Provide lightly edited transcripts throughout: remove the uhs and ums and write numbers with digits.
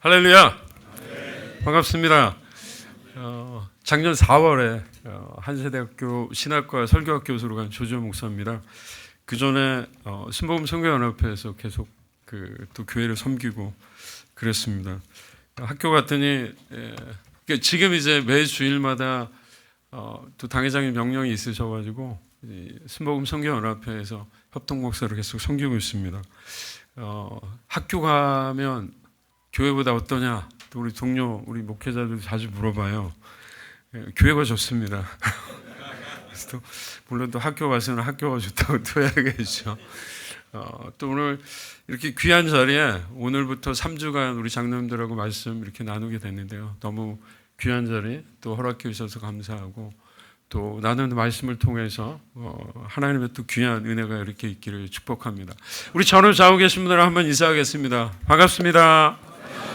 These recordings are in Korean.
할렐루야. 반갑습니다. 작년 4월에 한세대학교 신학과 설교학 교수로 간 조지현 목사입니다. 그 전에 순복음 선교연합회에서 계속 또 교회를 섬기고 그랬습니다. 학교 갔더니 지금 이제 매 주일마다 또 당회장님 명령이 있으셔가지고 순복음 선교연합회에서 협동 목사로 계속 섬기고 있습니다. 학교 가면 교회보다 어떠냐? 또 우리 동료, 우리 목회자들 자주 물어봐요. 교회가 좋습니다. 또 물론 또 학교 가서는 학교가 좋다고 또 해야겠죠. 또 오늘 이렇게 귀한 자리에 오늘부터 3주간 우리 장로님들하고 말씀 이렇게 나누게 됐는데요. 너무 귀한 자리 또 허락해 주셔서 감사하고 또 나누는 말씀을 통해서 하나님의 또 귀한 은혜가 이렇게 있기를 축복합니다. 우리 전후 좌우 계신 분들 한번 인사하겠습니다. 반갑습니다.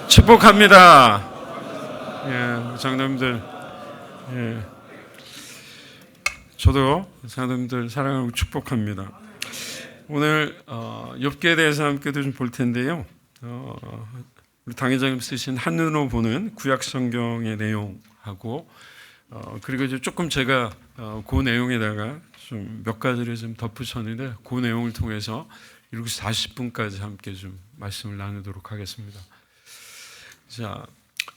축복합니다. 예, 장로님들, 예, 저도 장로님들 사랑하고 축복합니다. 오늘 욥기에 대해서 함께도 좀 볼 텐데요. 우리 당회장님 쓰신 한눈으로 보는 구약 성경의 내용하고 그리고 이제 조금 제가 그 내용에다가 좀 몇 가지를 좀 덧붙였는데 그 내용을 통해서 7시 40분까지 함께 좀 말씀을 나누도록 하겠습니다. 자,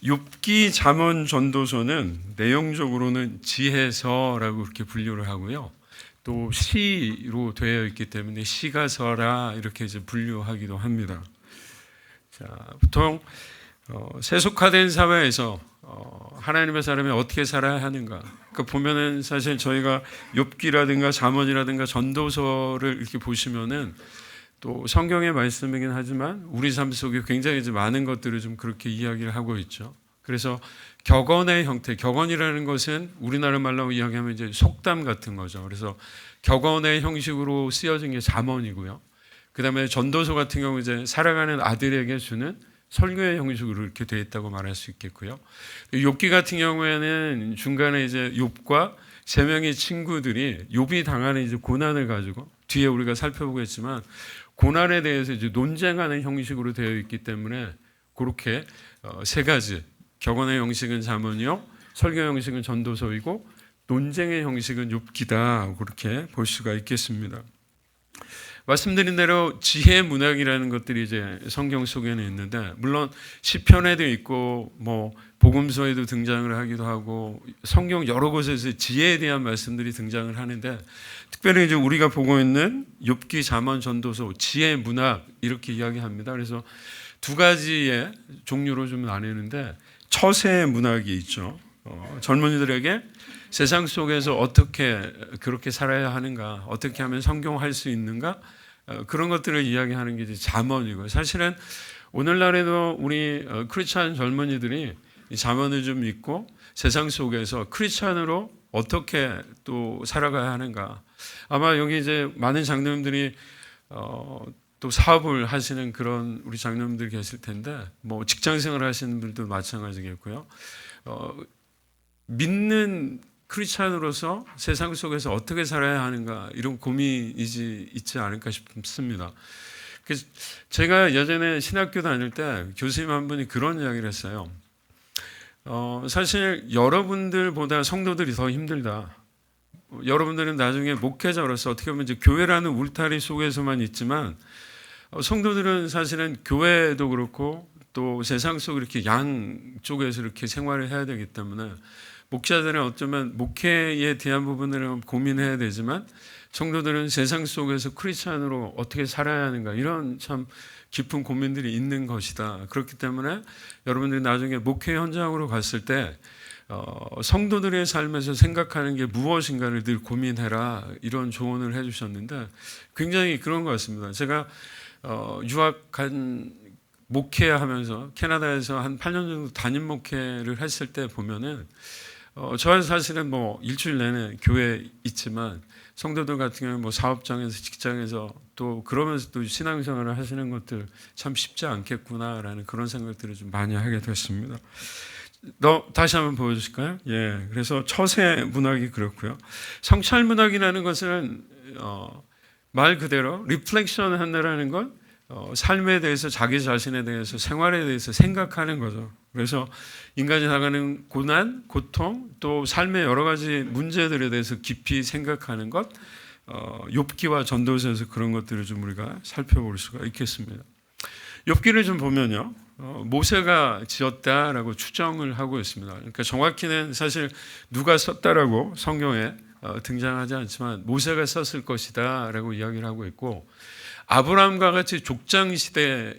욥기 잠언 전도서는 내용적으로는 지혜서라고 이렇게 분류를 하고요. 또 시로 되어 있기 때문에 시가서라 이렇게 이제 분류하기도 합니다. 자, 보통 세속화된 사회에서 하나님의 사람이 어떻게 살아야 하는가? 그러니까 보면은 사실 저희가 욥기라든가 잠언이라든가 전도서를 이렇게 보시면은 또 성경의 말씀이긴 하지만 우리 삶 속에 굉장히 이제 많은 것들을 좀 그렇게 이야기를 하고 있죠. 그래서 격언의 형태, 격언이라는 것은 우리나라 말로 이야기하면 이제 속담 같은 거죠. 그래서 격언의 형식으로 쓰여진 게 잠언이고요. 그다음에 전도서 같은 경우 이제 살아가는 아들에게 주는 설교의 형식으로 이렇게 되어 있다고 말할 수 있겠고요. 욥기 같은 경우에는 중간에 이제 욥과 세 명의 친구들이 욥이 당하는 이제 고난을 가지고 뒤에 우리가 살펴보겠지만 고난에 대해서 이제 논쟁하는 형식으로 되어 있기 때문에 그렇게 세 가지 격언의 형식은 잠언이요, 설교 형식은 전도서이고 논쟁의 형식은 욥기다 그렇게 볼 수가 있겠습니다. 말씀드린 대로 지혜 문학이라는 것들이 이제 성경 속에는 있는데 물론 시편에도 있고 뭐 복음서에도 등장을 하기도 하고 성경 여러 곳에서 지혜에 대한 말씀들이 등장을 하는데 특별히 이제 우리가 보고 있는 욥기 잠언 전도서 지혜 문학 이렇게 이야기합니다. 그래서 두 가지의 종류로 좀 나뉘는데 처세 문학이 있죠. 젊은이들에게 세상 속에서 어떻게 그렇게 살아야 하는가, 어떻게 하면 성공할 수 있는가 그런 것들을 이야기하는 게 이제 잠언이고요. 사실은 오늘날에도 우리 크리스찬 젊은이들이 이 잠언을 좀 읽고 세상 속에서 크리스찬으로 어떻게 또 살아가야 하는가. 아마 여기 이제 많은 장로님들이 또 사업을 하시는 그런 우리 장로님들 계실 텐데 뭐 직장생활 하시는 분들도 마찬가지겠고요. 믿는 크리스찬으로서 세상 속에서 어떻게 살아야 하는가 이런 고민이 있지 않을까 싶습니다. 그래서 제가 예전에 신학교 다닐 때 교수님 한 분이 그런 이야기를 했어요. 사실 여러분들보다 성도들이 더 힘들다. 여러분들은 나중에 목회자로서 어떻게 보면 이제 교회라는 울타리 속에서만 있지만 성도들은 사실은 교회도 그렇고 또 세상 속 이렇게 양쪽에서 이렇게 생활을 해야 되기 때문에 목자들은 어쩌면 목회에 대한 부분을 고민해야 되지만 성도들은 세상 속에서 크리스찬으로 어떻게 살아야 하는가 이런 참 깊은 고민들이 있는 것이다. 그렇기 때문에 여러분들이 나중에 목회 현장으로 갔을 때 성도들의 삶에서 생각하는 게 무엇인가를 늘 고민해라 이런 조언을 해주셨는데 굉장히 그런 것 같습니다. 제가 유학한 목회하면서 캐나다에서 한 8년 정도 담임 목회를 했을 때 보면은 저는 사실은 뭐 일주일 내내 교회에 있지만 성도들 같은 경우는 뭐 사업장에서 직장에서 또 그러면서 또 신앙생활을 하시는 것들 참 쉽지 않겠구나라는 그런 생각들을 좀 많이 하게 됐습니다. 다시 한번 보여주실까요? 예, 그래서 처세 문학이 그렇고요. 성찰 문학이라는 것은 말 그대로 리플렉션 한다라는 건 삶에 대해서 자기 자신에 대해서 생활에 대해서 생각하는 거죠. 그래서 인간이 당하는 고난, 고통 또 삶의 여러 가지 문제들에 대해서 깊이 생각하는 것 욥기와 전도서에서 그런 것들을 좀 우리가 살펴볼 수가 있겠습니다. 욥기를 좀 보면요. 모세가 지었다라고 추정을 하고 있습니다. 그러니까 정확히는 사실 누가 썼다라고 성경에 등장하지 않지만 모세가 썼을 것이다라고 이야기를 하고 있고 아브라함과 같이 족장 시대의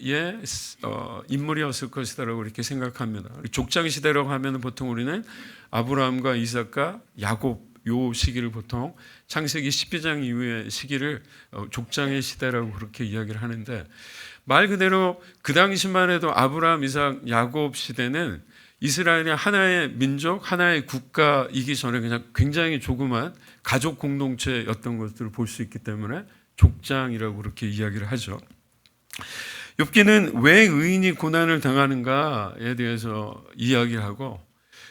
인물이었을 것이다라고 이렇게 생각합니다. 족장 시대라고 하면 보통 우리는 아브라함과 이삭과 야곱 요 시기를 보통 창세기 12장 이후의 시기를 족장의 시대라고 그렇게 이야기를 하는데 말 그대로 그 당시만 해도 아브라함, 이삭, 야곱 시대는 이스라엘의 하나의 민족, 하나의 국가이기 전에 그냥 굉장히 조그만 가족 공동체였던 것들을 볼 수 있기 때문에 족장이라고 그렇게 이야기를 하죠. 욥기는 왜 의인이 고난을 당하는가에 대해서 이야기를 하고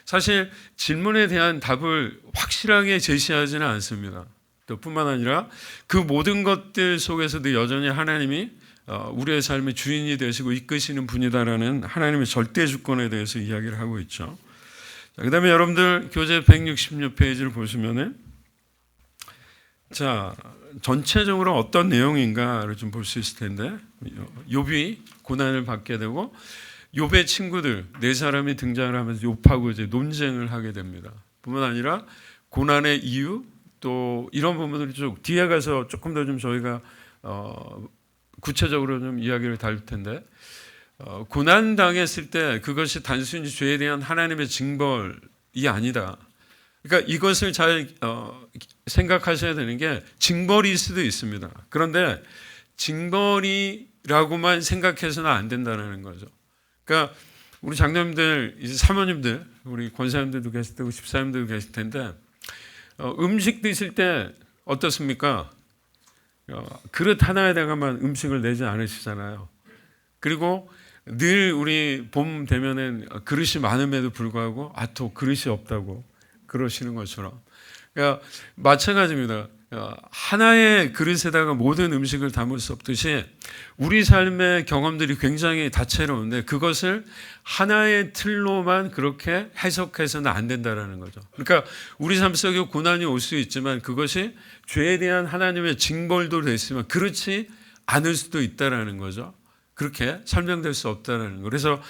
사실 질문에 대한 답을 확실하게 제시하지는 않습니다. 또 뿐만 아니라 그 모든 것들 속에서도 여전히 하나님이 우리의 삶의 주인이 되시고 이끄시는 분이다라는 하나님의 절대 주권에 대해서 이야기를 하고 있죠. 그 다음에 여러분들 교재 166페이지를 보시면은 자 전체적으로 어떤 내용인가를 좀 볼 수 있을 텐데 욥이 고난을 받게 되고 욥의 친구들 네 사람이 등장을 하면서 욥하고 이제 논쟁을 하게 됩니다. 뿐만 아니라 고난의 이유 또 이런 부분들이 좀 뒤에 가서 조금 더 좀 저희가 구체적으로 좀 이야기를 다룰 텐데 고난 당했을 때 그것이 단순히 죄에 대한 하나님의 징벌이 아니다. 그러니까 이것을 잘 생각하셔야 되는 게 징벌일 수도 있습니다. 그런데 징벌이라고만 생각해서는 안 된다는 거죠. 그러니까 우리 장로님들, 이제 사모님들, 우리 권사님들도 계실 테고 집사님들도 계실 텐데 음식 드실 때 어떻습니까? 그릇 하나에다가만 음식을 내지 않으시잖아요. 그리고 늘 우리 봄 되면은 그릇이 많음에도 불구하고 또 그릇이 없다고 그러시는 것처럼. 그러니까 마찬가지입니다. 하나의 그릇에다가 모든 음식을 담을 수 없듯이 우리 삶의 경험들이 굉장히 다채로운데 그것을 하나의 틀로만 그렇게 해석해서는 안 된다는 거죠. 그러니까 우리 삶 속에 고난이 올 수 있지만 그것이 죄에 대한 하나님의 징벌도 됐으면 그렇지 않을 수도 있다는 거죠. 그렇게 설명될 수 없다는 거. 그래서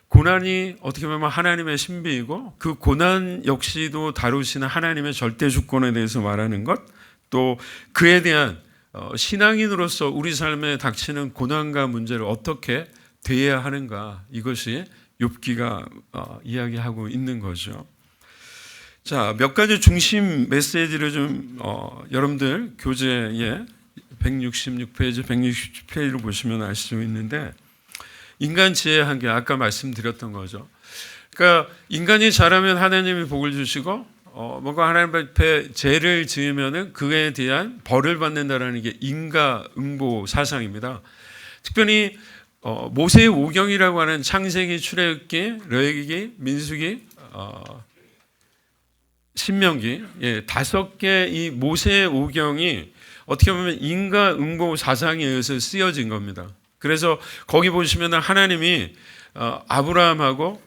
고난이 어떻게 보면 하나님의 신비이고 그 고난 역시도 다루시는 하나님의 절대 주권에 대해서 말하는 것 또 그에 대한 신앙인으로서 우리 삶에 닥치는 고난과 문제를 어떻게 대해야 하는가 이것이 욥기가 이야기하고 있는 거죠. 자, 몇 가지 중심 메시지를 좀 여러분들 교재에 166페이지, 167페이지를 보시면 알 수 있는데 인간 지혜의 한계 아까 말씀드렸던 거죠. 그러니까 인간이 잘하면 하나님이 복을 주시고 뭔가 하나님 앞에 죄를 지으면은 그에 대한 벌을 받는다라는 게 인과응보 사상입니다. 특별히 모세의 오경이라고 하는 창세기, 출애굽기, 레위기, 민수기, 신명기 5개 이 모세의 오경이 어떻게 보면 인과응보 사상에 의해서 쓰여진 겁니다. 그래서 거기 보시면 하나님이 아브라함하고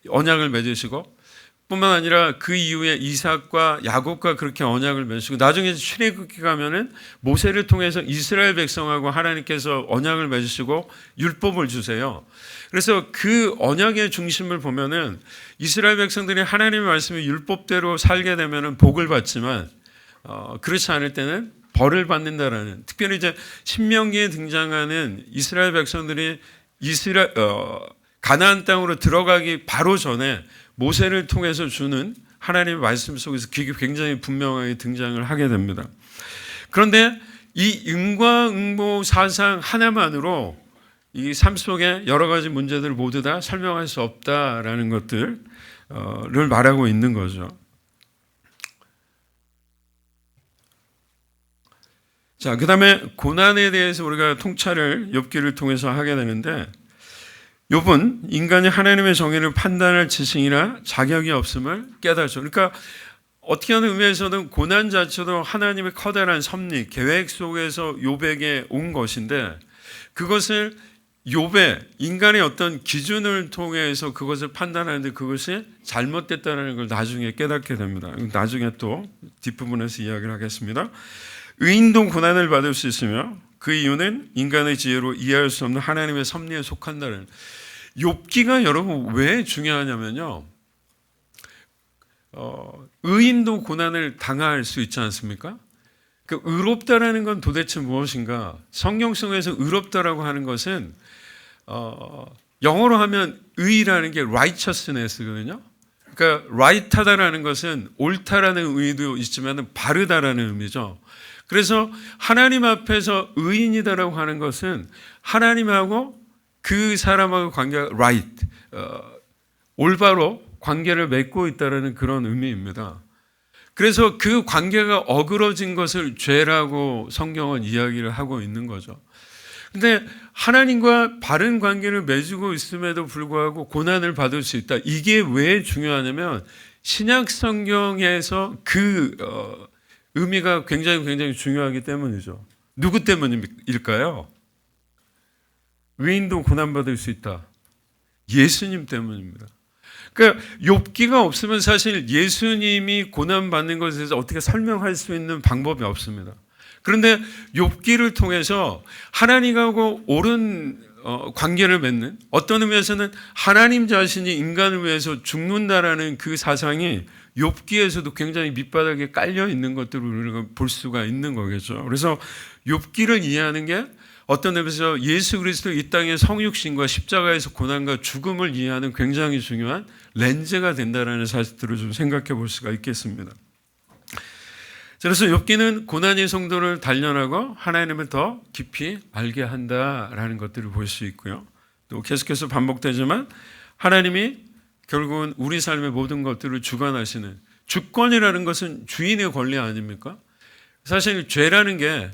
언약을 맺으시고 뿐만 아니라 그 이후에 이삭과 야곱과 그렇게 언약을 맺으시고 나중에 출애굽기 가면은 모세를 통해서 이스라엘 백성하고 하나님께서 언약을 맺으시고 율법을 주세요. 그래서 그 언약의 중심을 보면은 이스라엘 백성들이 하나님의 말씀을 율법대로 살게 되면은 복을 받지만 그렇지 않을 때는 벌을 받는다라는 특별히 이제 신명기에 등장하는 이스라엘 백성들이 가나안 땅으로 들어가기 바로 전에 모세를 통해서 주는 하나님의 말씀 속에서 그게 굉장히 분명하게 등장을 하게 됩니다. 그런데 이 인과응보 사상 하나만으로 이 삶 속의 여러 가지 문제들을 모두 다 설명할 수 없다라는 것들을 말하고 있는 거죠. 자, 그 다음에 고난에 대해서 우리가 통찰을 욥기를 통해서 하게 되는데 욥은 인간이 하나님의 정의를 판단할 지식이나 자격이 없음을 깨달죠. 그러니까 어떻게 하는 의미에서는 고난 자체도 하나님의 커다란 섭리, 계획 속에서 욥에게 온 것인데 그것을 욥의 인간의 어떤 기준을 통해서 그것을 판단하는데 그것이 잘못됐다는 걸 나중에 깨닫게 됩니다. 나중에 또 뒷부분에서 이야기를 하겠습니다. 의인도 고난을 받을 수 있으며 그 이유는 인간의 지혜로 이해할 수 없는 하나님의 섭리에 속한다는. 욥기가 여러분 왜 중요하냐면요. 의인도 고난을 당할 수 있지 않습니까? 그 의롭다라는 건 도대체 무엇인가? 성경 속에서 의롭다라고 하는 것은 영어로 하면 의라는 게 righteousness거든요. 그러니까 right하다라는 것은 옳다라는 의미도 있지만 바르다라는 의미죠. 그래서 하나님 앞에서 의인이다라고 하는 것은 하나님하고 그 사람하고 관계가 right, 올바로 관계를 맺고 있다는 그런 의미입니다. 그래서 그 관계가 어그러진 것을 죄라고 성경은 이야기를 하고 있는 거죠. 근데 하나님과 바른 관계를 맺고 있음에도 불구하고 고난을 받을 수 있다. 이게 왜 중요하냐면 신약 성경에서 그 의미가 굉장히 중요하기 때문이죠. 누구 때문일까요? 의인도 고난받을 수 있다. 예수님 때문입니다. 그러니까 욥기가 없으면 사실 예수님이 고난받는 것에 대해서 어떻게 설명할 수 있는 방법이 없습니다. 그런데 욥기를 통해서 하나님하고 옳은 관계를 맺는, 어떤 의미에서는 하나님 자신이 인간을 위해서 죽는다라는 그 사상이 욥기에서도 굉장히 밑바닥에 깔려 있는 것들을 우리가 볼 수가 있는 거겠죠. 그래서 욥기를 이해하는 게 어떤 의미에서 예수 그리스도 이 땅의 성육신과 십자가에서 고난과 죽음을 이해하는 굉장히 중요한 렌즈가 된다라는 사실들을 좀 생각해 볼 수가 있겠습니다. 그래서 욥기는 고난의 성도를 단련하고 하나님을 더 깊이 알게 한다라는 것들을 볼 수 있고요. 또 계속해서 반복되지만 하나님이 결국은 우리 삶의 모든 것들을 주관하시는, 주권이라는 것은 주인의 권리 아닙니까? 사실 죄라는 게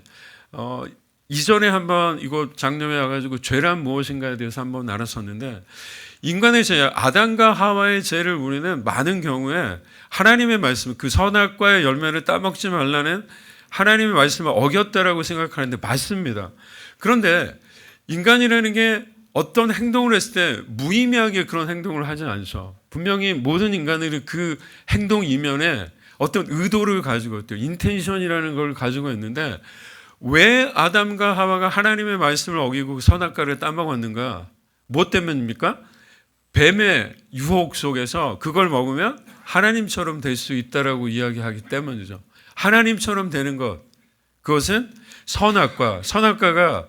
이전에 한번 이거 장로회 와가지고 죄란 무엇인가에 대해서 한번 알았었는데, 인간의 죄, 아담과 하와의 죄를 우리는 많은 경우에 하나님의 말씀, 그 선악과의 열매를 따먹지 말라는 하나님의 말씀을 어겼다라고 생각하는데 맞습니다. 그런데 인간이라는 게 어떤 행동을 했을 때 무의미하게 그런 행동을 하지 않죠. 분명히 모든 인간들이 그 행동 이면에 어떤 의도를 가지고 있대요. 인텐션이라는 걸 가지고 있는데, 왜 아담과 하와가 하나님의 말씀을 어기고 선악과를 따먹었는가? 뭐 때문입니까? 뱀의 유혹 속에서 그걸 먹으면 하나님처럼 될 수 있다라고 이야기하기 때문이죠. 하나님처럼 되는 것, 그것은 선악과, 선악과가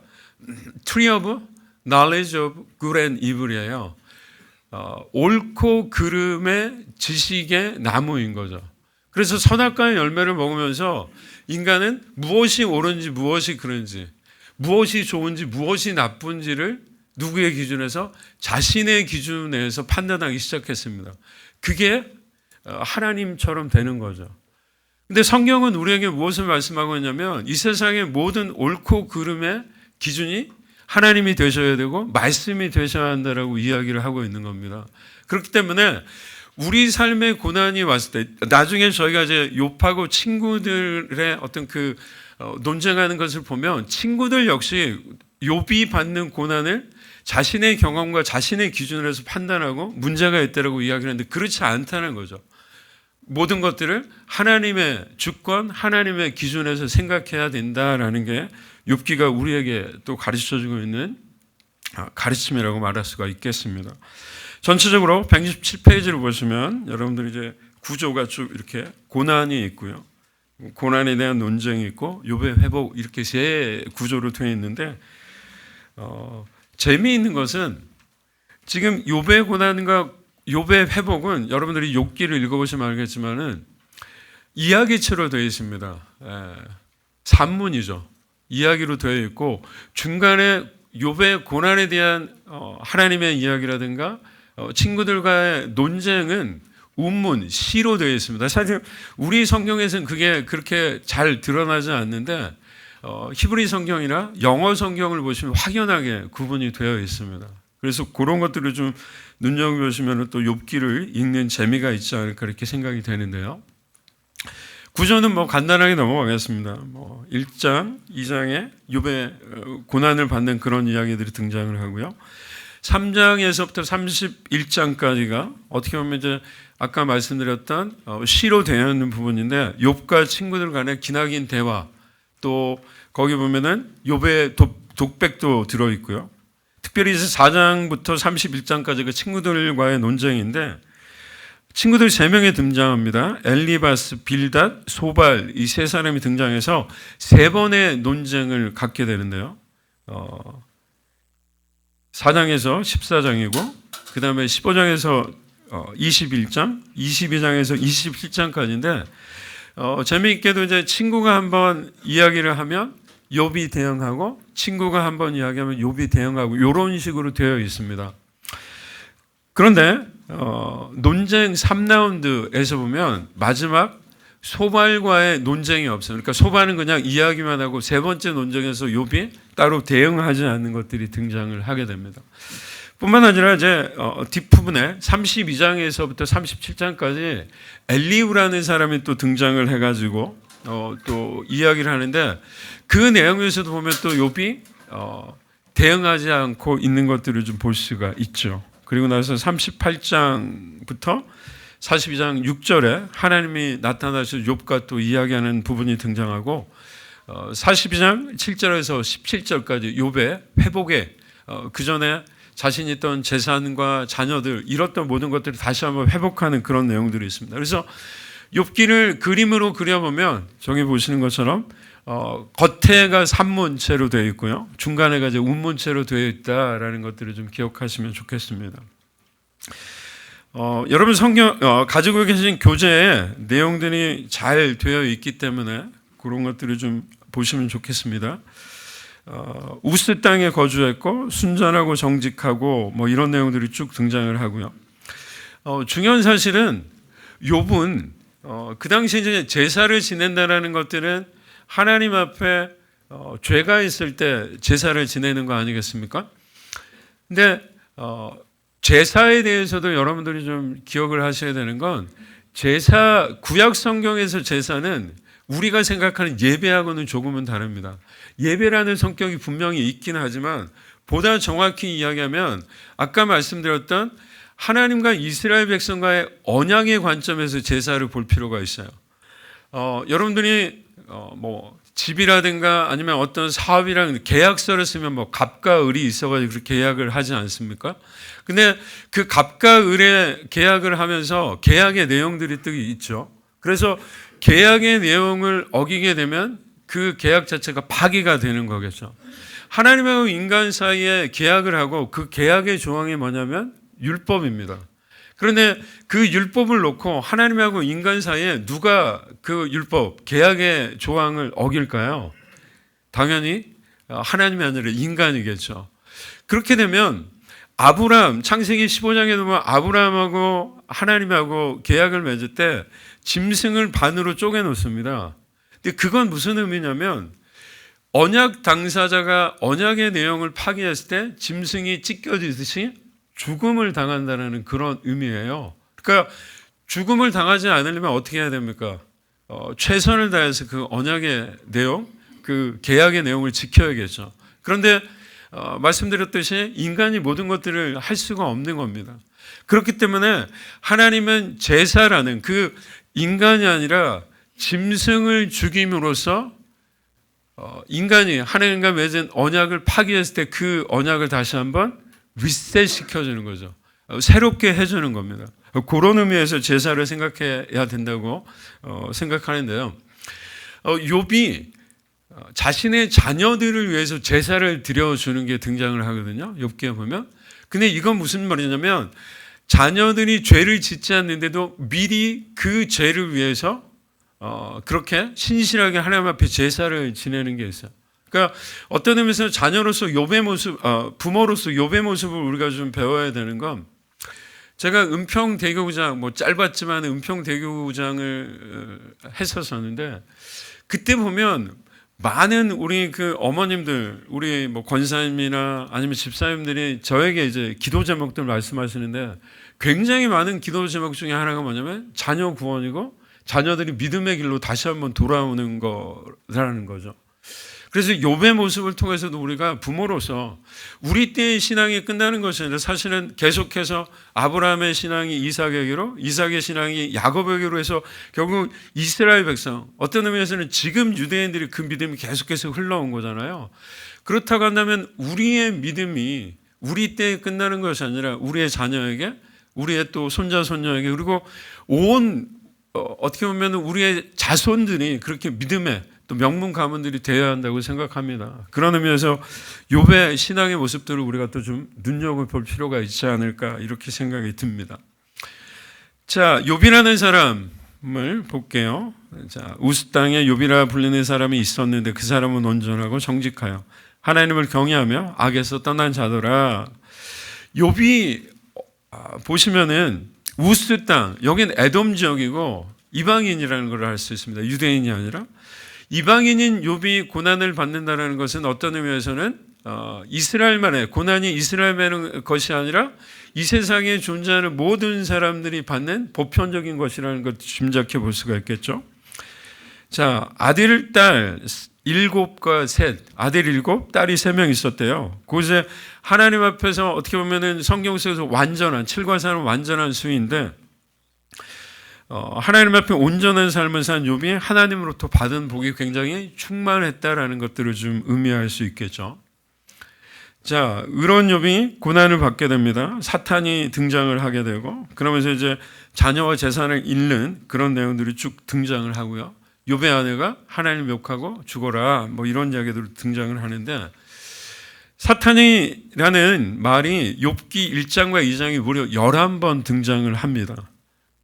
Tree of Knowledge of Good and Evil이에요. 옳고 그름의 지식의 나무인 거죠. 그래서 선악과의 열매를 먹으면서 인간은 무엇이 옳은지 무엇이 그른지, 무엇이 좋은지 무엇이 나쁜지를 누구의 기준에서? 자신의 기준에서 판단하기 시작했습니다. 그게 하나님처럼 되는 거죠. 근데 성경은 우리에게 무엇을 말씀하고 있냐면 이 세상의 모든 옳고 그름의 기준이 하나님이 되셔야 되고 말씀이 되셔야 한다라고 이야기를 하고 있는 겁니다. 그렇기 때문에 우리 삶의 고난이 왔을 때, 나중에 저희가 이제 욥하고 친구들의 어떤 그 논쟁하는 것을 보면 친구들 역시 욥이 받는 고난을 자신의 경험과 자신의 기준으로 해서 판단하고 문제가 있다라고 이야기를 하는데 그렇지 않다는 거죠. 모든 것들을 하나님의 주권, 하나님의 기준에서 생각해야 된다라는 게 욥기가 우리에게 또 가르쳐주고 있는 가르침이라고 말할 수가 있겠습니다. 전체적으로 127페이지를 보시면 여러분들 이제 구조가 쭉 이렇게 고난이 있고요. 고난에 대한 논쟁이 있고 욥의 회복, 이렇게 세 구조로 되어 있는데 재미있는 것은 지금 욥의 고난과 욥의 회복은 여러분들이 욥기를 읽어보시면 알겠지만은 이야기처럼 되어 있습니다. 산문이죠. 이야기로 되어 있고 중간에 욥의 고난에 대한 하나님의 이야기라든가 친구들과의 논쟁은 운문, 시로 되어 있습니다. 사실 우리 성경에서는 그게 그렇게 잘 드러나지 않는데 히브리 성경이나 영어 성경을 보시면 확연하게 구분이 되어 있습니다. 그래서 그런 것들을 좀 눈여겨보시면 또 욥기를 읽는 재미가 있지 않을까 이렇게 생각이 되는데요. 구조는 뭐 간단하게 넘어가겠습니다. 뭐 1장, 2장에 욥의 고난을 받는 그런 이야기들이 등장을 하고요. 3장에서부터 31장까지가 어떻게 보면 이제 아까 말씀드렸던 시로 되어 있는 부분인데 욥과 친구들 간의 기나긴 대화, 또 거기 보면은 욥의 독백도 들어 있고요. 특별히 이제 4장부터 31장까지가 친구들과의 논쟁인데 친구들 3명이 등장합니다. 엘리바스, 빌닷, 소발 이 3사람이 등장해서 3번의 논쟁을 갖게 되는데요. 4장에서 14장이고 그 다음에 15장에서 21장, 22장에서 27장까지인데 재미있게도 이제 친구가 한번 이야기를 하면 욥이 대응하고 친구가 한번 이야기하면 욥이 대응하고 이런 식으로 되어 있습니다. 그런데 논쟁 3라운드에서 보면 마지막 소발과의 논쟁이 없어요. 그러니까 소발은 그냥 이야기만 하고 3번째 논쟁에서 욥이 따로 대응하지 않는 것들이 등장을 하게 됩니다. 뿐만 아니라 이제 뒷부분에 32장에서부터 37장까지 엘리후라는 사람이 또 등장을 해가지고 또 이야기를 하는데 그 내용에서도 보면 또 욥이 대응하지 않고 있는 것들을 좀 볼 수가 있죠. 그리고 나서 38장부터 42장 6절에 하나님이 나타나셔서 욥과 또 이야기하는 부분이 등장하고 42장 7절에서 17절까지 욥의 회복에 그 전에 자신이 있던 재산과 자녀들 잃었던 모든 것들을 다시 한번 회복하는 그런 내용들이 있습니다. 그래서 욥기를 그림으로 그려보면 저기 보시는 것처럼 겉에가 산문체로 되어 있고요. 중간에가 이제 운문체로 되어 있다라는 것들을 좀 기억하시면 좋겠습니다. 여러분 성경 가지고 계신 교재에 내용들이 잘 되어 있기 때문에 그런 것들을 좀 보시면 좋겠습니다. 우스 땅에 거주했고 순전하고 정직하고 뭐 이런 내용들이 쭉 등장을 하고요. 중요한 사실은 욥은 그 당시에 이제 제사를 지낸다라는 것들은 하나님 앞에 죄가 있을 때 제사를 지내는 거 아니겠습니까? 근데 제사에 대해서도 여러분들이 좀 기억을 하셔야 되는 건 제사 구약 성경에서 제사는 우리가 생각하는 예배하고는 조금은 다릅니다. 예배라는 성격이 분명히 있긴 하지만 보다 정확히 이야기하면 아까 말씀드렸던 하나님과 이스라엘 백성과의 언약의 관점에서 제사를 볼 필요가 있어요. 여러분들이 뭐 집이라든가 아니면 어떤 사업이랑 계약서를 쓰면 뭐 갑과 을이 있어가지고 그렇게 계약을 하지 않습니까? 근데 그 갑과 을의 계약을 하면서 계약의 내용들이 또 있죠. 그래서 계약의 내용을 어기게 되면 그 계약 자체가 파기가 되는 거겠죠. 하나님하고 인간 사이에 계약을 하고 그 계약의 조항이 뭐냐면 율법입니다. 그런데 그 율법을 놓고 하나님하고 인간 사이에 누가 그 율법, 계약의 조항을 어길까요? 당연히 하나님이 아니라 인간이겠죠. 그렇게 되면 아브라함, 창세기 15장에 보면 아브라함하고 하나님하고 계약을 맺을 때 짐승을 반으로 쪼개 놓습니다. 근데 그건 무슨 의미냐면 언약 당사자가 언약의 내용을 파기했을 때 짐승이 찢겨지듯이 죽음을 당한다는 그런 의미예요. 그러니까 죽음을 당하지 않으려면 어떻게 해야 됩니까? 최선을 다해서 그 언약의 내용, 그 계약의 내용을 지켜야겠죠. 그런데 말씀드렸듯이 인간이 모든 것들을 할 수가 없는 겁니다. 그렇기 때문에 하나님은 제사라는 그 인간이 아니라 짐승을 죽임으로써 인간이 하나님과 맺은 언약을 파기했을 때 그 언약을 다시 한번 리셋 시켜주는 거죠. 새롭게 해주는 겁니다. 그런 의미에서 제사를 생각해야 된다고 생각하는데요. 욥이 자신의 자녀들을 위해서 제사를 드려주는 게 등장을 하거든요. 욥기에 보면. 근데 이건 무슨 말이냐면 자녀들이 죄를 짓지 않는데도 미리 그 죄를 위해서 그렇게 신실하게 하나님 앞에 제사를 지내는 게 있어요. 그러니까 어떤 의미에서 자녀로서 욥의 모습, 부모로서 욥의 모습을 우리가 좀 배워야 되는 건 제가 은평대교구장, 뭐 짧았지만 은평대교구장을 했었었는데 그때 보면 많은 우리 그 어머님들, 우리 뭐 권사님이나 아니면 집사님들이 저에게 이제 기도 제목들 말씀하시는데 굉장히 많은 기도 제목 중에 하나가 뭐냐면 자녀 구원이고 자녀들이 믿음의 길로 다시 한번 돌아오는 거라는 거죠. 그래서 욥의 모습을 통해서도 우리가 부모로서 우리 때의 신앙이 끝나는 것이 아니라 사실은 계속해서 아브라함의 신앙이 이삭에게로, 이삭의 신앙이 야곱에게로 해서 결국 이스라엘 백성, 어떤 의미에서는 지금 유대인들이 그 믿음이 계속해서 흘러온 거잖아요. 그렇다고 한다면 우리의 믿음이 우리 때에 끝나는 것이 아니라 우리의 자녀에게, 우리의 또 손자 손녀에게, 그리고 온 어떻게 보면 우리의 자손들이 그렇게 믿음의 또 명문 가문들이 되어야 한다고 생각합니다. 그런 의미에서 욥의 신앙의 모습들을 우리가 또 좀 눈여겨볼 필요가 있지 않을까 이렇게 생각이 듭니다. 자, 욥이라는 사람을 볼게요. 자, 우스 땅에 욥이라 불리는 사람이 있었는데 그 사람은 온전하고 정직하여 하나님을 경외하며 악에서 떠난 자더라. 욥이 보시면은 우스 땅, 여긴 에돔 지역이고 이방인이라는 걸 알 수 있습니다. 유대인이 아니라. 이방인인 욥이 고난을 받는다는 것은 어떤 의미에서는 이스라엘만의 고난이 이스라엘만의 것이 아니라 이 세상에 존재하는 모든 사람들이 받는 보편적인 것이라는 것을 짐작해 볼 수가 있겠죠. 자, 아들, 딸 7과 셋, 아들 7, 딸이 3명 있었대요. 그것에 하나님 앞에서 어떻게 보면은 성경 속에서 완전한 7과 4는 완전한 수인데 하나님 앞에 온전한 삶을 산 욥이 하나님으로부터 받은 복이 굉장히 충만했다라는 것들을 좀 의미할 수 있겠죠. 자, 의로운 욥이 고난을 받게 됩니다. 사탄이 등장을 하게 되고 그러면서 이제 자녀와 재산을 잃는 그런 내용들이 쭉 등장을 하고요. 욥의 아내가 하나님 욕하고 죽어라 뭐 이런 이야기들이 등장을 하는데 사탄이라는 말이 욥기 1장과 2장이 무려 11번 등장을 합니다.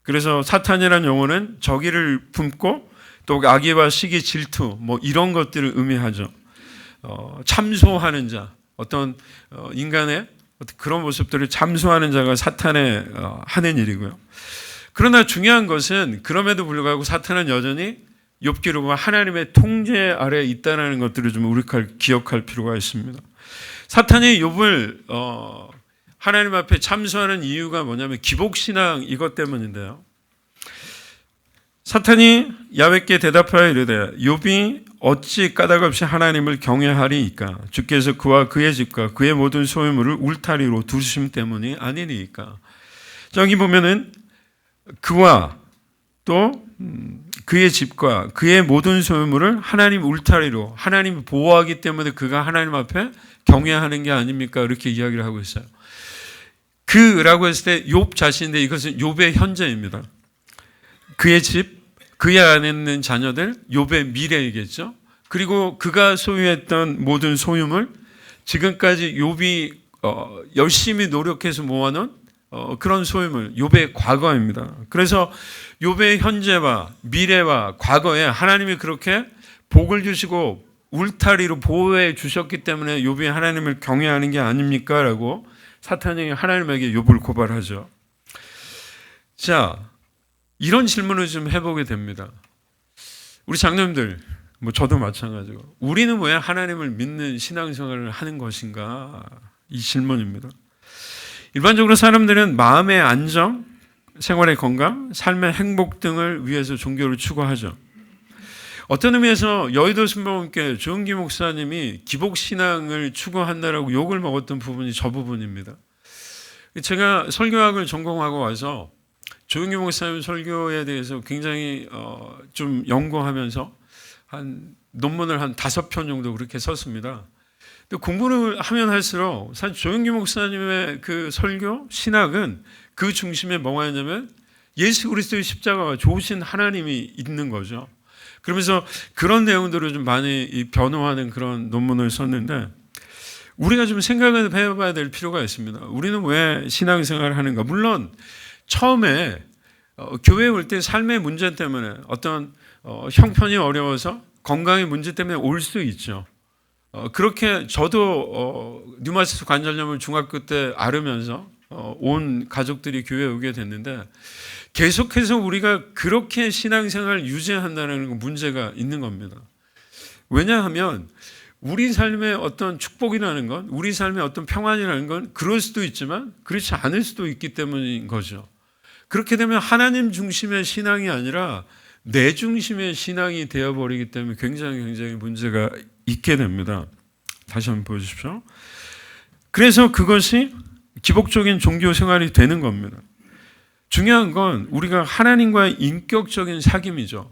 그래서 사탄이라는 용어는 저기를 품고 또 악의와 시기, 질투 뭐 이런 것들을 의미하죠. 참소하는 자, 어떤 인간의 그런 모습들을 참소하는 자가 사탄의 하는 일이고요. 그러나 중요한 것은 그럼에도 불구하고 사탄은 여전히 욥기로 보면 하나님의 통제 아래에 있다는 것들을 좀 우리가 기억할 필요가 있습니다. 사탄이 욥을 하나님 앞에 참소하는 이유가 뭐냐면 기복신앙 이것 때문인데요. 사탄이 야훼께 대답하여 이르되 욥이 어찌 까닭없이 하나님을 경외하리이까? 주께서 그와 그의 집과 그의 모든 소유물을 울타리로 두심 때문이 아니니까. 저기 보면은 그와 또 그의 집과 그의 모든 소유물을 하나님 울타리로 하나님이 보호하기 때문에 그가 하나님 앞에 경외하는 게 아닙니까? 이렇게 이야기를 하고 있어요. 그라고 했을 때 욥 자신인데 이것은 욥의 현재입니다. 그의 집, 그의 안에 있는 자녀들, 욥의 미래이겠죠. 그리고 그가 소유했던 모든 소유물, 지금까지 욥이 열심히 노력해서 모아놓은 그런 소유물, 욥의 과거입니다. 그래서 욥의 현재와 미래와 과거에 하나님이 그렇게 복을 주시고 울타리로 보호해 주셨기 때문에 욥이 하나님을 경외하는 게 아닙니까? 라고 사탄이 하나님에게 욥을 고발하죠. 자, 이런 질문을 좀 해보게 됩니다. 우리 장로님들, 뭐 저도 마찬가지고 우리는 왜 하나님을 믿는 신앙생활을 하는 것인가? 이 질문입니다. 일반적으로 사람들은 마음의 안정, 생활의 건강, 삶의 행복 등을 위해서 종교를 추구하죠. 어떤 의미에서 여의도 순복음교회 조은기 목사님이 기복신앙을 추구한다라고 욕을 먹었던 부분이 저 부분입니다. 제가 설교학을 전공하고 와서 조은기 목사님 설교에 대해서 굉장히 좀 연구하면서 한 논문을 한 5편 정도 그렇게 썼습니다. 공부를 하면 할수록 사실 조은기 목사님의 그 설교, 신학은 그 중심에 뭐가 있냐면 예수 그리스도의 십자가와 좋으신 하나님이 있는 거죠. 그러면서 그런 내용들을 좀 많이 변호하는 그런 논문을 썼는데 우리가 좀 생각을 해봐야 될 필요가 있습니다. 우리는 왜 신앙생활을 하는가? 물론 처음에 교회에 올 때 삶의 문제 때문에 어떤 형편이 어려워서 건강의 문제 때문에 올 수 있죠. 그렇게 저도 류마티스 관절염을 중학교 때 앓으면서 온 가족들이 교회에 오게 됐는데 계속해서 우리가 그렇게 신앙생활을 유지한다는 문제가 있는 겁니다. 왜냐하면 우리 삶의 어떤 축복이라는 건, 우리 삶의 어떤 평안이라는 건 그럴 수도 있지만 그렇지 않을 수도 있기 때문인 거죠. 그렇게 되면 하나님 중심의 신앙이 아니라 내 중심의 신앙이 되어버리기 때문에 굉장히 문제가 있게 됩니다. 다시 한번 보여주십시오. 그래서 그것이 기복적인 종교 생활이 되는 겁니다. 중요한 건 우리가 하나님과의 인격적인 사귐이죠.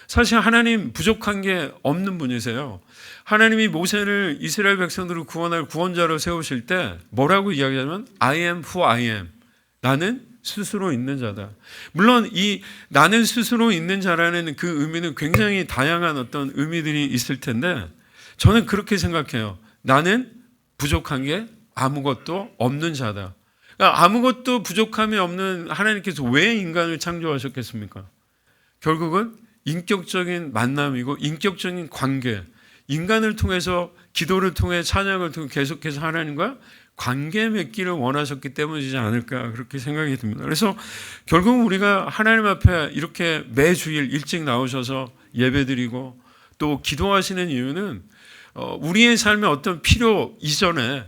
사실 하나님 부족한 게 없는 분이세요. 하나님이 모세를 이스라엘 백성들을 구원할 구원자로 세우실 때 뭐라고 이야기하냐면 I am who I am. 나는 스스로 있는 자다. 물론 이 나는 스스로 있는 자라는 그 의미는 굉장히 다양한 어떤 의미들이 있을 텐데 저는 그렇게 생각해요. 나는 부족한 게 아무것도 없는 자다. 그러니까 아무것도 부족함이 없는 하나님께서 왜 인간을 창조하셨겠습니까? 결국은 인격적인 만남이고 인격적인 관계, 인간을 통해서 기도를 통해 찬양을 통해 계속해서 하나님과 관계 맺기를 원하셨기 때문이지 않을까 그렇게 생각이 듭니다. 그래서 결국 우리가 하나님 앞에 이렇게 매주일 일찍 나오셔서 예배드리고 또 기도하시는 이유는 우리의 삶의 어떤 필요 이전에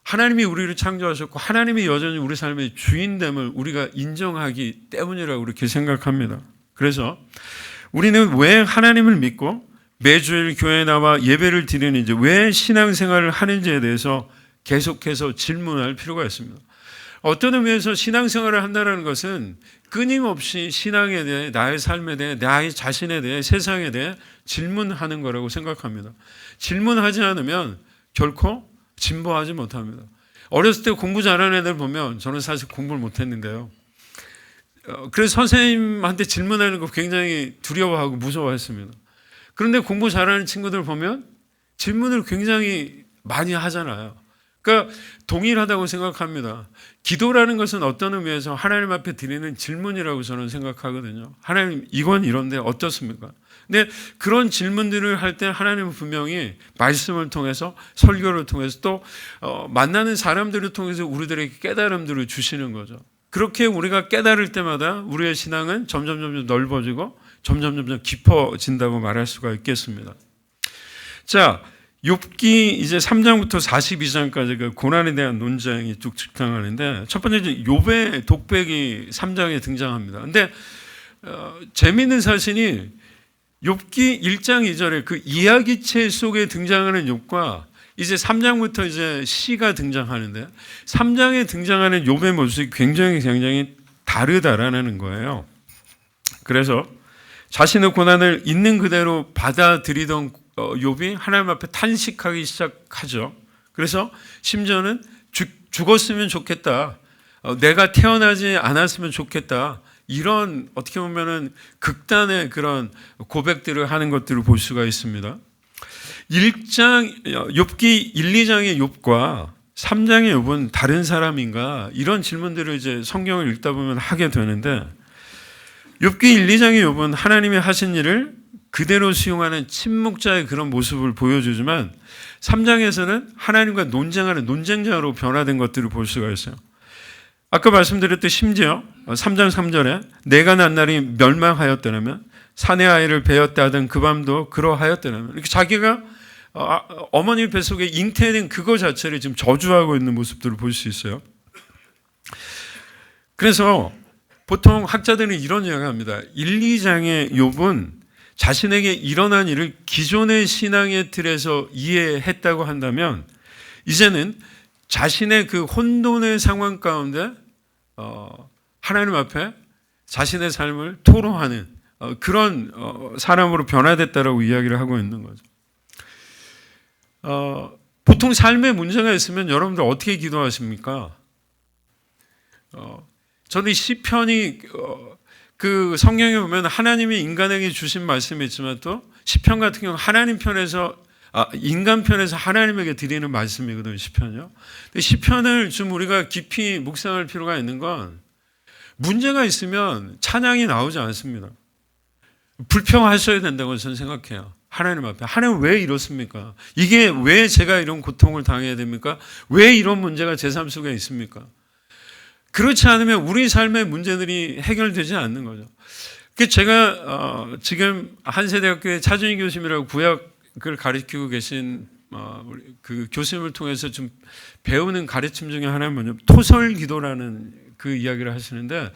하나님이 우리를 창조하셨고 하나님이 여전히 우리 삶의 주인됨을 우리가 인정하기 때문이라고 그렇게 생각합니다. 그래서 우리는 왜 하나님을 믿고 매주일 교회에 나와 예배를 드리는지, 왜 신앙생활을 하는지에 대해서 계속해서 질문할 필요가 있습니다. 어떤 의미에서 신앙생활을 한다는 것은 끊임없이 신앙에 대해, 나의 삶에 대해, 나의 자신에 대해, 세상에 대해 질문하는 거라고 생각합니다. 질문하지 않으면 결코 진보하지 못합니다. 어렸을 때 공부 잘하는 애들 보면, 저는 사실 공부를 못했는데요. 그래서 선생님한테 질문하는 거 굉장히 두려워하고 무서워했습니다. 그런데 공부 잘하는 친구들 보면 질문을 굉장히 많이 하잖아요. 그러니까 동일하다고 생각합니다. 기도라는 것은 어떤 의미에서 하나님 앞에 드리는 질문이라고 저는 생각하거든요. 하나님, 이건 이런데 어떻습니까? 근데 그런 질문들을 할 때 하나님은 분명히 말씀을 통해서, 설교를 통해서 또 만나는 사람들을 통해서 우리들에게 깨달음들을 주시는 거죠. 그렇게 우리가 깨달을 때마다 우리의 신앙은 점점 넓어지고 점점 깊어진다고 말할 수가 있겠습니다. 자, 욥기 이제 3장부터 42장까지 그 고난에 대한 논쟁이 쭉 등장하는데, 첫 번째 욥의 독백이 3장에 등장합니다. 근데 재미있는 사실이 욥기 1장 2절에 그 이야기체 속에 등장하는 욥과 이제 3장부터 이제 시가 등장하는데, 3장에 등장하는 욥의 모습이 굉장히 다르다라는 거예요. 그래서 자신의 고난을 있는 그대로 받아들이던 욥이 하나님 앞에 탄식하기 시작하죠. 그래서 심지어는 죽었으면 좋겠다, 내가 태어나지 않았으면 좋겠다, 이런 어떻게 보면은 극단의 그런 고백들을 하는 것들을 볼 수가 있습니다. 1장 욥기 1, 2장의 욥과 3장의 욥은 다른 사람인가, 이런 질문들을 이제 성경을 읽다 보면 하게 되는데, 욥기 1, 2장의 욥은 하나님이 하신 일을 그대로 수용하는 침묵자의 그런 모습을 보여주지만 3장에서는 하나님과 논쟁하는 논쟁자로 변화된 것들을 볼 수가 있어요. 아까 말씀드렸듯이 심지어 3장 3절에 내가 난 날이 멸망하였더라면 사내 아이를 베었다 하던 그 밤도 그러하였더라면, 이렇게 자기가 어머니 뱃속에 잉태된 그거 자체를 지금 저주하고 있는 모습들을 볼 수 있어요. 그래서 보통 학자들은 이런 이야기를 합니다. 1, 2장의 욥은 자신에게 일어난 일을 기존의 신앙의 틀에서 이해했다고 한다면, 이제는 자신의 그 혼돈의 상황 가운데 하나님 앞에 자신의 삶을 토로하는 그런 사람으로 변화됐다라고 이야기를 하고 있는 거죠. 보통 삶에 문제가 있으면 여러분들 어떻게 기도하십니까? 저는 시편이 그 성경에 보면 하나님이 인간에게 주신 말씀이 있지만 또 시편 같은 경우 하나님 편에서 인간 편에서 하나님에게 드리는 말씀이거든요. 시편이요. 시편을 좀 우리가 깊이 묵상할 필요가 있는 건, 문제가 있으면 찬양이 나오지 않습니다. 불평하셔야 된다고 저는 생각해요. 하나님 앞에. 하나님 왜 이렇습니까? 이게 왜 제가 이런 고통을 당해야 됩니까? 왜 이런 문제가 제 삶 속에 있습니까? 그렇지 않으면 우리 삶의 문제들이 해결되지 않는 거죠. 제가 지금 한세대학교의 차준희 교수님이라고 구약을 가르치고 계신 그 교수님을 통해서 좀 배우는 가르침 중에 하나는 뭐냐면 토설기도라는 그 이야기를 하시는데,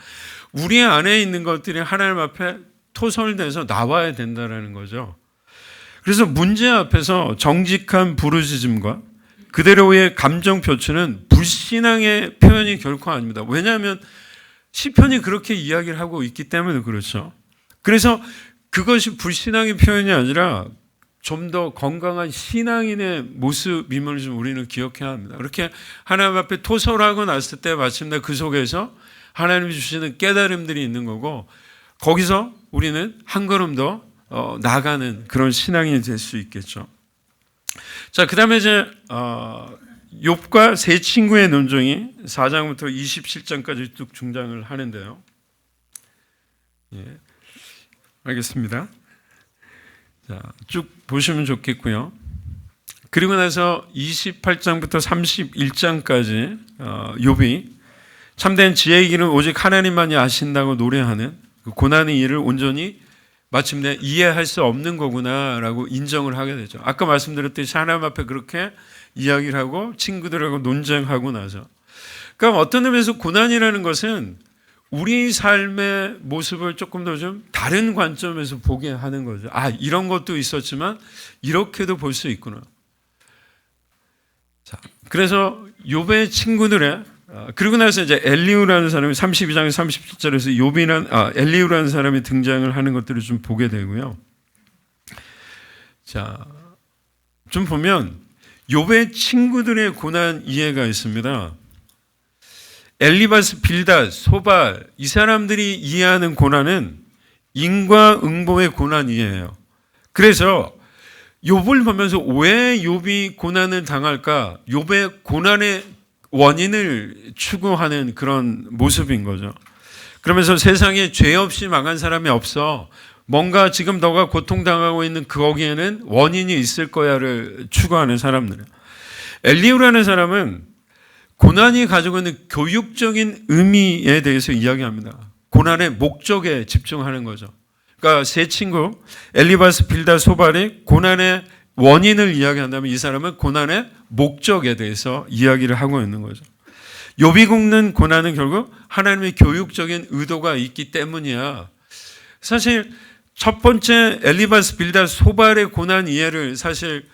우리 안에 있는 것들이 하나님 앞에 토설돼서 나와야 된다라는 거죠. 그래서 문제 앞에서 정직한 부르짖음과 그대로의 감정 표출은 불신앙의 표현이 결코 아닙니다. 왜냐하면 시편이 그렇게 이야기를 하고 있기 때문에 그렇죠. 그래서 그것이 불신앙의 표현이 아니라 좀 더 건강한 신앙인의 모습임을 좀 우리는 기억해야 합니다. 그렇게 하나님 앞에 토설하고 났을 때 마침내 그 속에서 하나님이 주시는 깨달음들이 있는 거고, 거기서 우리는 한 걸음 더 나아가는 그런 신앙인이 될 수 있겠죠. 자, 그 다음에 이제 욥과 세 친구의 논쟁이 4장부터 27장까지 쭉 등장을 하는데요. 예, 알겠습니다. 자, 쭉 보시면 좋겠고요. 그리고 나서 28장부터 31장까지 욥이 참된 지혜의 길은 오직 하나님만이 아신다고 노래하는 그 고난의 일을 온전히 마침내 이해할 수 없는 거구나라고 인정을 하게 되죠. 아까 말씀드렸듯이 하나님 앞에 그렇게 이야기를 하고 친구들하고 논쟁하고 나서, 그러니까 어떤 의미에서 고난이라는 것은 우리 삶의 모습을 조금 더 좀 다른 관점에서 보게 하는 거죠. 아, 이런 것도 있었지만 이렇게도 볼 수 있구나. 자, 그래서 욥의 친구들의 그리고 나서 이제 엘리후라는 사람이 32장 37절에서 엘리후라는 사람이 등장을 하는 것들을 좀 보게 되고요. 자, 좀 보면 욥의 친구들의 고난 이해가 있습니다. 엘리바스, 빌닷, 소발, 이 사람들이 이해하는 고난은 인과응보의 고난 이해예요. 그래서 욥을 보면서 왜 욥이 고난을 당할까? 욥의 고난의 원인을 추구하는 그런 모습인 거죠. 그러면서 세상에 죄 없이 망한 사람이 없어. 뭔가 지금 너가 고통당하고 있는 거기에는 원인이 있을 거야를 추구하는 사람들이에요. 엘리후라는 사람은 고난이 가지고 있는 교육적인 의미에 대해서 이야기합니다. 고난의 목적에 집중하는 거죠. 그러니까 세 친구 엘리바스, 빌닷, 소발이 고난의 원인을 이야기한다면 이 사람은 고난의 목적에 대해서 이야기를 하고 있는 거죠. 욥이 겪는 고난은 결국 하나님의 교육적인 의도가 있기 때문이야. 사실 첫 번째 엘리바스, 빌닷, 소발의 고난 이해를 사실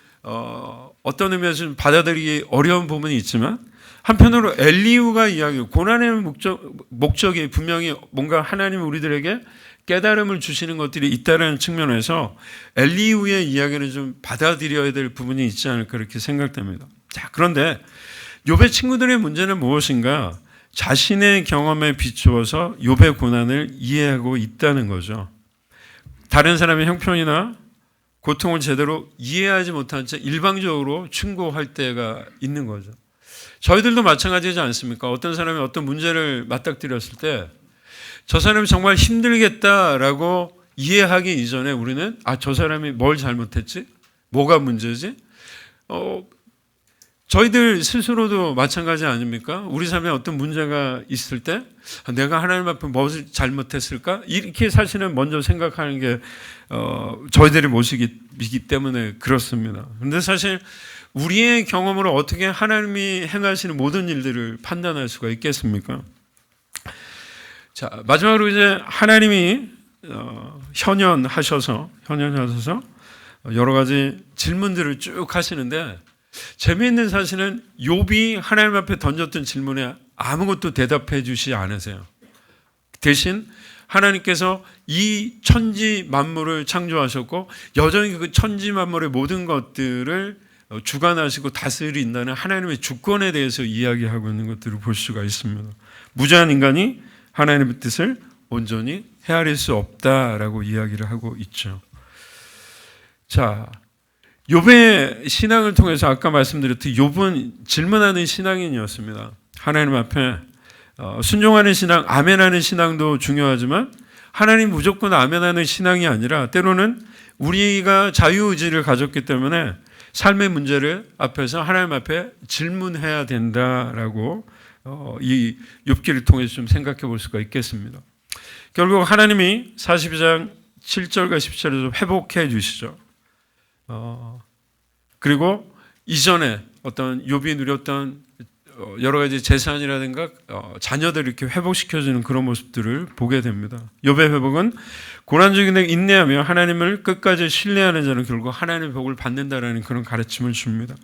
어떤 의미에서 좀 받아들이기 어려운 부분이 있지만, 한편으로 엘리후가 이야기해요. 고난의 목적이 분명히 뭔가 하나님 우리들에게 깨달음을 주시는 것들이 있다는 측면에서 엘리후의 이야기를 좀 받아들여야 될 부분이 있지 않을까 그렇게 생각됩니다. 자, 그런데 욥의 친구들의 문제는 무엇인가? 자신의 경험에 비추어서 욥의 고난을 이해하고 있다는 거죠. 다른 사람의 형편이나 고통을 제대로 이해하지 못한 채 일방적으로 충고할 때가 있는 거죠. 저희들도 마찬가지지 않습니까? 어떤 사람이 어떤 문제를 맞닥뜨렸을 때 저 사람이 정말 힘들겠다라고 이해하기 이전에 우리는 저 사람이 뭘 잘못했지? 뭐가 문제지? 저희들 스스로도 마찬가지 아닙니까? 우리 삶에 어떤 문제가 있을 때 내가 하나님 앞에 무엇을 잘못했을까? 이렇게 사실은 먼저 생각하는 게 저희들의 모습이기 때문에 그렇습니다. 그런데 사실 우리의 경험으로 어떻게 하나님이 행하시는 모든 일들을 판단할 수가 있겠습니까? 자, 마지막으로 이제 하나님이 현현하셔서 여러 가지 질문들을 쭉 하시는데, 재미있는 사실은 욥이 하나님 앞에 던졌던 질문에 아무것도 대답해 주시지 않으세요. 대신 하나님께서 이 천지 만물을 창조하셨고 여전히 그 천지 만물의 모든 것들을 주관하시고 다스린다는 하나님의 주권에 대해서 이야기하고 있는 것들을 볼 수가 있습니다. 무죄한 인간이 하나님의 뜻을 온전히 헤아릴 수 없다라고 이야기를 하고 있죠. 자, 욥의 신앙을 통해서 아까 말씀드렸듯이 욥은 질문하는 신앙인이었습니다. 하나님 앞에 순종하는 신앙, 아멘하는 신앙도 중요하지만 하나님 무조건 아멘하는 신앙이 아니라 때로는 우리가 자유의지를 가졌기 때문에 삶의 문제를 앞에서 하나님 앞에 질문해야 된다라고 이 욥기를 통해서 좀 생각해 볼 수가 있겠습니다. 결국 하나님이 42장 7절과 10절에서 회복해 주시죠. 그리고 이전에 어떤 욥이 누렸던 여러 가지 재산이라든가 자녀들을 이렇게 회복시켜주는 그런 모습들을 보게 됩니다. 욥의 회복은 고난 중에 인내하며 하나님을 끝까지 신뢰하는 자는 결국 하나님의 복을 받는다라는 그런 가르침을 줍니다.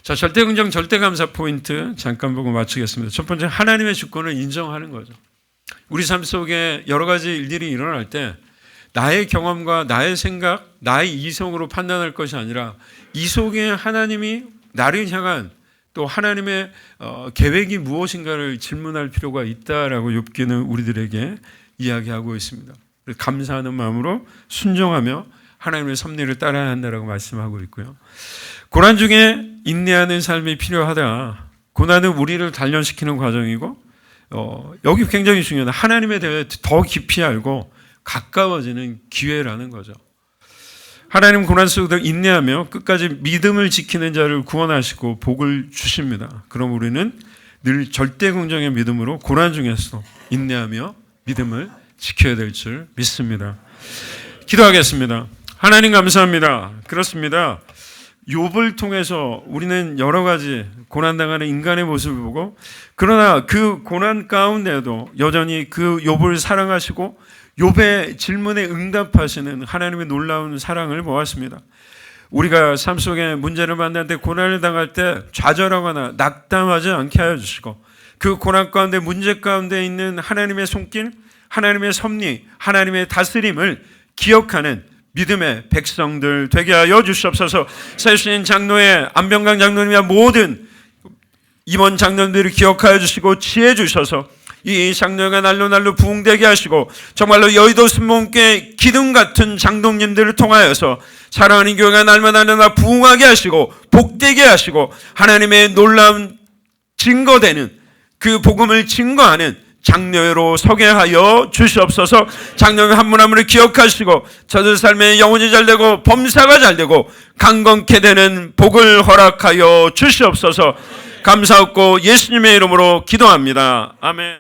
자, 절대긍정, 절대감사 포인트 잠깐 보고 마치겠습니다. 첫 번째, 하나님의 주권을 인정하는 거죠. 우리 삶 속에 여러 가지 일들이 일어날 때 나의 경험과 나의 생각, 나의 이성으로 판단할 것이 아니라 이 속에 하나님이 나를 향한 또 하나님의 계획이 무엇인가를 질문할 필요가 있다라고 욥기는 우리들에게 이야기하고 있습니다. 감사하는 마음으로 순종하며 하나님의 섭리를 따라야 한다라고 말씀하고 있고요. 고난 중에 인내하는 삶이 필요하다. 고난은 우리를 단련시키는 과정이고 여기 굉장히 중요하다. 하나님에 대해 더 깊이 알고 가까워지는 기회라는 거죠. 하나님 고난 속에서 인내하며 끝까지 믿음을 지키는 자를 구원하시고 복을 주십니다. 그럼 우리는 늘 절대긍정의 믿음으로 고난 중에서 인내하며 믿음을 지켜야 될 줄 믿습니다. 기도하겠습니다. 하나님 감사합니다. 그렇습니다. 욥을 통해서 우리는 여러 가지 고난당하는 인간의 모습을 보고, 그러나 그 고난 가운데도 여전히 그 욥을 사랑하시고 욥의 질문에 응답하시는 하나님의 놀라운 사랑을 보았습니다. 우리가 삶 속에 문제를 만날 때, 고난을 당할 때 좌절하거나 낙담하지 않게 하여 주시고, 그 고난 가운데, 문제 가운데 있는 하나님의 손길, 하나님의 섭리, 하나님의 다스림을 기억하는 믿음의 백성들 되게 하여 주시옵소서. 세신 장로의 안병강 장로님과 모든 임원 장로님들을 기억하여 주시고 지혜 주셔서 이 장로가 날로 부흥되게 하시고, 정말로 여의도 순복음교회 기둥 같은 장독님들을 통하여서 사랑하는 교회가 날마다 부흥하게 하시고 복되게 하시고, 하나님의 놀라운 증거되는 그 복음을 증거하는 장로회로 서게 하여 주시옵소서. 장로회 한 분 한 분을 기억하시고 저들 삶의 영혼이 잘되고 범사가 잘되고 강건케 되는 복을 허락하여 주시옵소서. 감사하고 예수님의 이름으로 기도합니다. 아멘.